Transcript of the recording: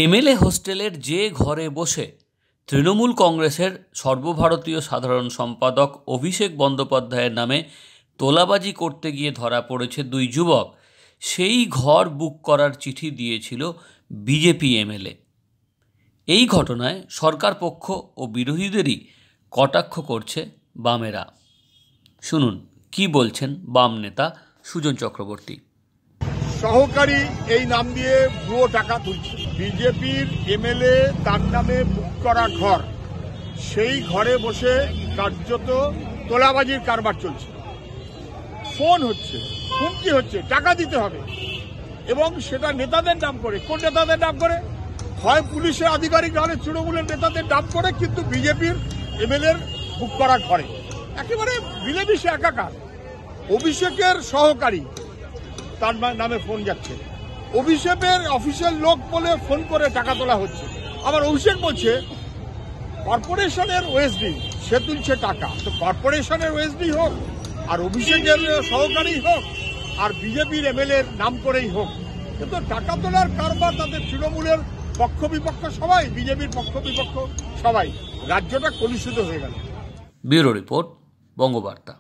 MLA হোস্টেলের যে ঘরে বসে তৃণমূল কংগ্রেসের সর্বভারতীয় সাধারণ সম্পাদক অভিষেক বন্দ্যোপাধ্যায়ের নামে তোলাবাজি করতে গিয়ে ধরা পড়েছে দুই যুবক, সেই ঘর বুক করার চিঠি দিয়েছিল বিজেপি এমএলএ। এই ঘটনায় সরকার পক্ষ ও বিরোধীদেরই কটাক্ষ করছে বামেরা। শুনুন কি বলছেন বাম নেতা সুজন চক্রবর্তী। সহকারী এই নাম দিয়ে ভুয়ো টাকা তুলছে। বিজেপির এমএলএ তার নামে বুক করা ঘর, সেই ঘরে বসে কার্যত তোলাবাজির কারবার চলছে। ফোন হচ্ছে, হুমকি হচ্ছে, টাকা দিতে হবে, এবং সেটা নেতাদের নাম করে। কোন নেতাদের নাম করে? হয় পুলিশের আধিকারিক, নাহলে তৃণমূলের নেতাদের নাম করে, কিন্তু বিজেপির এমএলএর বুক করা ঘরে একেবারে মিলেমিশে একাকার। অভিষেকের সহকারী তার নামে ফোন যাচ্ছে, অভিষেকের অফিসিয়াল লোক বলে ফোন করে টাকা তোলা হচ্ছে। আবার অভিষেক বলছে কর্পোরেশনের ওএসডি, সে তুলছে টাকা। তো কর্পোরেশনের ওএসডি হোক, আর অভিষেকের সহকারী হোক, আর বিজেপির এমএলএর নাম করেই হোক, কিন্তু টাকা তোলার কারবার তাদের তৃণমূলের পক্ষ বিপক্ষ সবাই, বিজেপির পক্ষ বিপক্ষ সবাই। রাজ্যটা কলুষিত হয়ে গেল। Bureau report, Bangabarta.